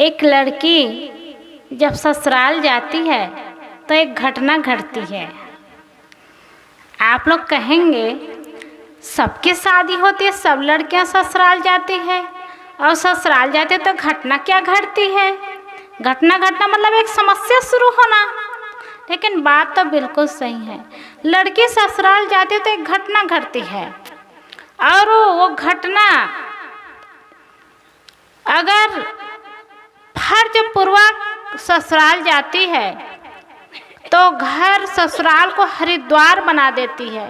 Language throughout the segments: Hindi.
एक लड़की जब ससुराल जाती है तो एक घटना घटती है। आप लोग कहेंगे सबकी शादी होती है, सब लड़कियां ससुराल जाती है और ससुराल जाते तो घटना क्या घटती है। घटना घटना मतलब एक समस्या शुरू होना। लेकिन बात तो बिल्कुल सही है। लड़की ससुराल जाती है तो एक घटना घटती है और वो घटना अगर फर्ज पूर्वक ससुराल जाती है तो घर ससुराल को हरिद्वार बना देती है,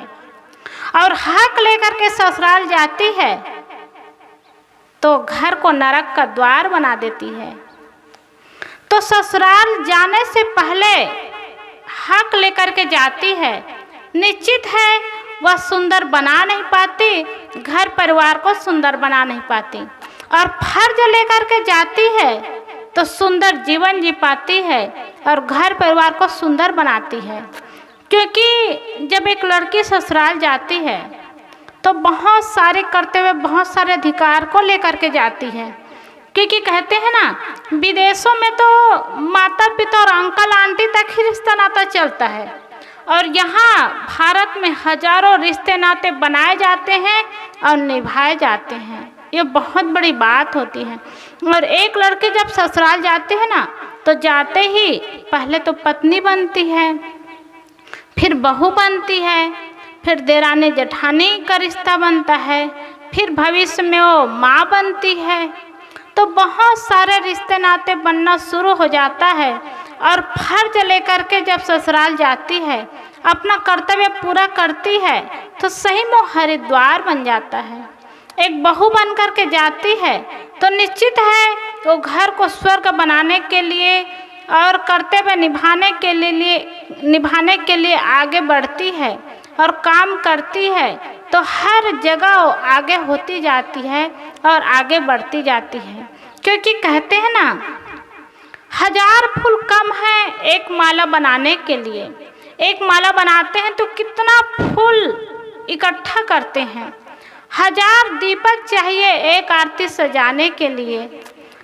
और हक लेकर के ससुराल जाती है तो घर को नरक का द्वार बना देती है। तो ससुराल जाने से पहले हक लेकर के जाती है, निश्चित है वह सुंदर बना नहीं पाती, घर परिवार को सुंदर बना नहीं पाती, और फर्ज लेकर के जाती है तो सुंदर जीवन जी पाती है और घर परिवार को सुंदर बनाती है। क्योंकि जब एक लड़की ससुराल जाती है तो बहुत सारे करते हुए बहुत सारे अधिकार को लेकर के जाती है। क्योंकि कहते हैं ना, विदेशों में तो माता पिता और अंकल आंटी तक ही रिश्ता नाता चलता है, और यहाँ भारत में हजारों रिश्ते नाते बनाए जाते हैं और निभाए जाते हैं। ये बहुत बड़ी बात होती है। और एक लड़की जब ससुराल जाते हैं ना तो जाते ही पहले तो पत्नी बनती है, फिर बहू बनती है, फिर देरानी जेठानी का रिश्ता बनता है, फिर भविष्य में वो माँ बनती है। तो बहुत सारे रिश्ते नाते बनना शुरू हो जाता है, और फर्ज लेकर के जब ससुराल जाती है, अपना कर्तव्य पूरा करती है तो सही में हरिद्वार बन जाता है। एक बहू बन कर के जाती है तो निश्चित है वो घर को स्वर्ग बनाने के लिए और कर्तव्य निभाने के लिए आगे बढ़ती है और काम करती है, तो हर जगह वो आगे होती जाती है और आगे बढ़ती जाती है। क्योंकि कहते हैं ना, हजार फूल कम है एक माला बनाने के लिए। एक माला बनाते हैं तो कितना फूल इकट्ठा करते हैं। हजार दीपक चाहिए एक आरती सजाने के लिए,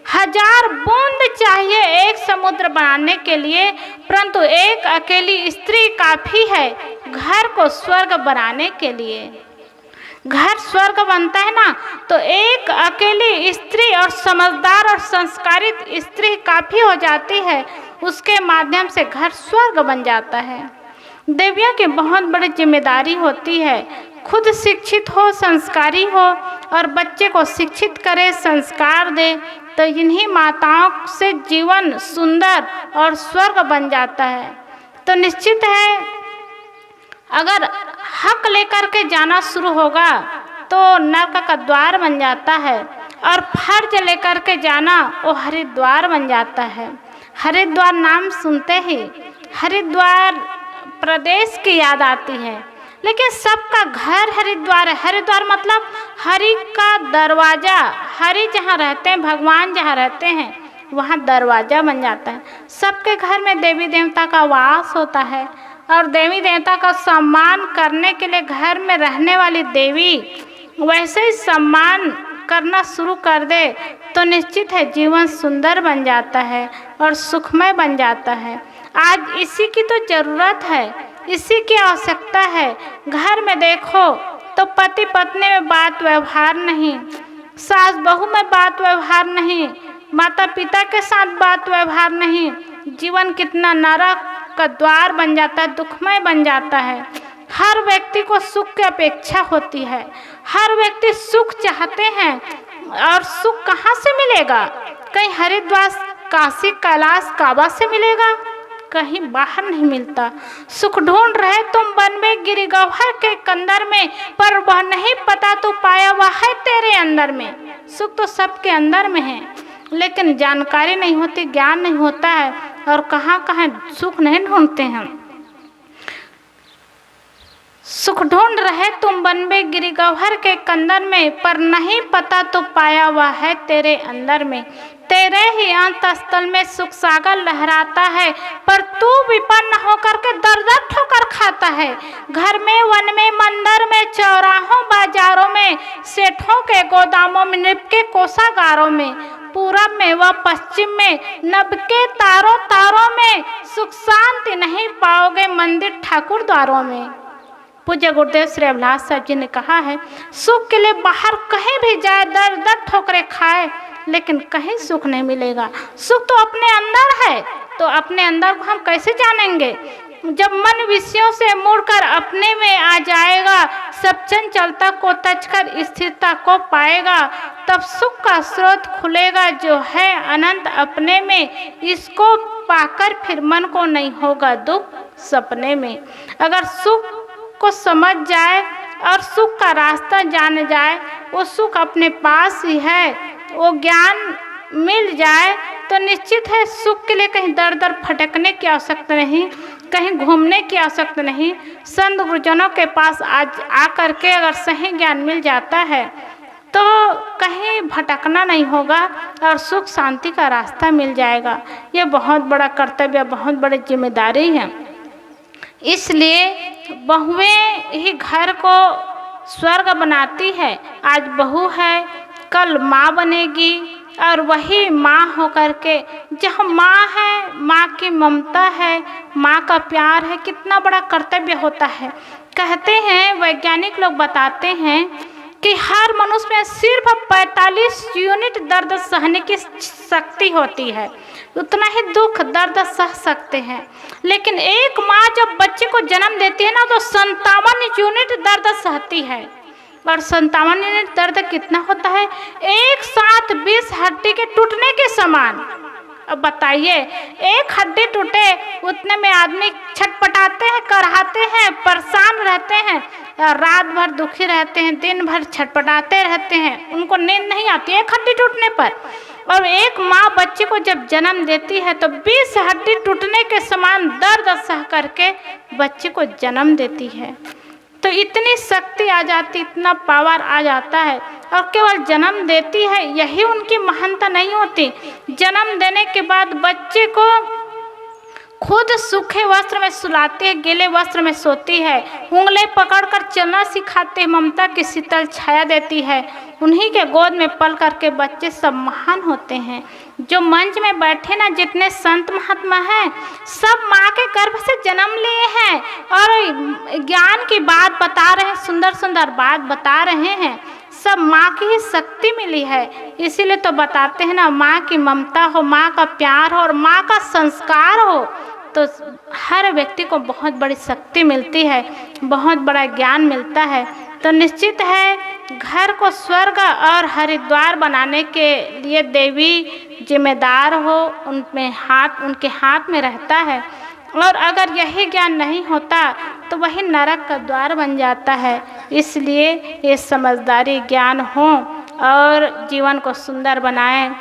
हजार बूंद चाहिए एक समुद्र बनाने के लिए, परंतु एक अकेली स्त्री काफी है घर को स्वर्ग बनाने के लिए। घर स्वर्ग बनता है ना तो एक अकेली स्त्री और समझदार और संस्कारित स्त्री काफी हो जाती है, उसके माध्यम से घर स्वर्ग बन जाता है। देवियों की बहुत बड़ी जिम्मेदारी होती है, खुद शिक्षित हो, संस्कारी हो और बच्चे को शिक्षित करे, संस्कार दे, तो इन्हीं माताओं से जीवन सुंदर और स्वर्ग बन जाता है। तो निश्चित है अगर हक लेकर के जाना शुरू होगा तो नरक का द्वार बन जाता है, और फर्ज लेकर के जाना वो हरिद्वार बन जाता है। हरिद्वार नाम सुनते ही हरिद्वार प्रदेश की याद आती है, लेकिन सबका घर हरिद्वार है। हरिद्वार मतलब हरि का दरवाज़ा, हरि जहाँ रहते हैं, भगवान जहाँ रहते हैं वहाँ दरवाज़ा बन जाता है। सबके घर में देवी देवता का वास होता है, और देवी देवता का सम्मान करने के लिए घर में रहने वाली देवी वैसे ही सम्मान करना शुरू कर दे तो निश्चित है जीवन सुंदर बन जाता है और सुखमय बन जाता है। आज इसी की तो ज़रूरत है, इसी की आवश्यकता है। घर में देखो तो पति पत्नी में बात व्यवहार नहीं, सास बहू में बात व्यवहार नहीं, माता पिता के साथ बात व्यवहार नहीं, जीवन कितना नरक का द्वार बन जाता है, दुखमय बन जाता है। हर व्यक्ति को सुख की अपेक्षा होती है, हर व्यक्ति सुख चाहते हैं, और सुख कहाँ से मिलेगा? कहीं हरिद्वार, काशी, कैलाश, काबा से मिलेगा? कहीं बाहर नहीं मिलता। सुख ढूंढ रहे तुम वन में गिरी गौहर के कंदर में, पर वह नहीं पता तो पाया वह है तेरे अंदर में। सुख तो सबके अंदर में है, लेकिन जानकारी नहीं होती, ज्ञान नहीं होता है, और कहाँ कहाँ सुख नहीं ढूंढते हैं। सुख ढूंढ रहे तुम वन में गिरी गौहर के कंदर में, पर नहीं पता तो पाया वह है तेरे अंदर में। तेरे ही अंतस्थल में सुख सागर लहराता है, पर तू विपन्न होकर के दर दर ठोकर खाता है। घर में, वन में, मंदिर में, चौराहों बाजारों में, सेठों के गोदामों में, निप के कोषागारों में, पूरब में व पश्चिम में, नभ के तारों तारों में, सुख शांति नहीं पाओगे मंदिर ठाकुर द्वारों में। पूज्य गुरुदेव श्री अभिलाष साहब जी ने कहा है, सुख के लिए बाहर कहीं भी जाए, दर दर ठोकरें खाए, लेकिन कहीं सुख नहीं मिलेगा। सुख तो अपने अंदर है, तो अपने अंदर को हम कैसे जानेंगे? जब मन विषयों से मुड़कर अपने में आ जाएगा, सब चंचलता को तजकर स्थिरता को पाएगा, तब सुख का स्रोत खुलेगा जो है अनंत अपने में। इसको पाकर फिर मन को नहीं होगा दुख सपने में। अगर सुख को समझ जाए और सुख का रास्ता जान जाए, वो सुख अपने पास ही है, वो ज्ञान मिल जाए तो निश्चित है सुख के लिए कहीं दर दर भटकने की आवश्यकता नहीं, कहीं घूमने की आवश्यकता नहीं। संत गुरुजनों के पास आज आकर के अगर सही ज्ञान मिल जाता है तो कहीं भटकना नहीं होगा और सुख शांति का रास्ता मिल जाएगा। ये बहुत बड़ा कर्तव्य, बहुत बड़ी जिम्मेदारी है। इसलिए बहुएं ही घर को स्वर्ग बनाती है। आज बहू है, कल माँ बनेगी, और वही माँ होकर के, जहाँ माँ है, माँ की ममता है, माँ का प्यार है, कितना बड़ा कर्तव्य होता है। कहते हैं, वैज्ञानिक लोग बताते हैं कि हर मनुष्य में सिर्फ 45 यूनिट दर्द सहने की शक्ति होती है, उतना ही दुख दर्द सह सकते हैं। लेकिन एक माँ जब बच्चे को जन्म देती है ना, तो 57 यूनिट दर्द सहती है। और 57 यूनिट दर्द कितना होता है? एक साथ 20 हड्डी के टूटने के समान। अब बताइए, एक हड्डी टूटे उतने में आदमी छटपटाते हैं, कराहते हैं, परेशान रहते हैं, रात भर दुखी रहते हैं, दिन भर छटपटाते रहते हैं, उनको नींद नहीं आती एक हड्डी टूटने पर। और एक माँ बच्चे को जब जन्म देती है तो 20 हड्डी टूटने के समान दर्द सह करके बच्चे को जन्म देती है। तो इतनी शक्ति आ जाती, इतना पावर आ जाता है। और केवल जन्म देती है, यही उनकी महानता नहीं होती। जन्म देने के बाद बच्चे को खुद सूखे वस्त्र में सुलाती है, गीले वस्त्र में सोती है, उंगली पकड़कर चलना सिखाते हैं, ममता की शीतल छाया देती है। उन्हीं के गोद में पल करके बच्चे सब महान होते हैं। जो मंच में बैठे ना, जितने संत महात्मा हैं, सब माँ के गर्भ से जन्म लिए हैं और ज्ञान की बात बता रहे हैं, सुंदर सुंदर बात बता रहे हैं। सब माँ की ही शक्ति मिली है। इसीलिए तो बताते हैं ना, माँ की ममता हो, माँ का प्यार हो और माँ का संस्कार हो, तो हर व्यक्ति को बहुत बड़ी शक्ति मिलती है, बहुत बड़ा ज्ञान मिलता है। तो निश्चित है घर को स्वर्ग और हरिद्वार बनाने के लिए देवी जिम्मेदार हो, उनके हाथ में रहता है। और अगर यही ज्ञान नहीं होता तो वही नरक का द्वार बन जाता है। इसलिए ये समझदारी ज्ञान हो और जीवन को सुंदर बनाएं।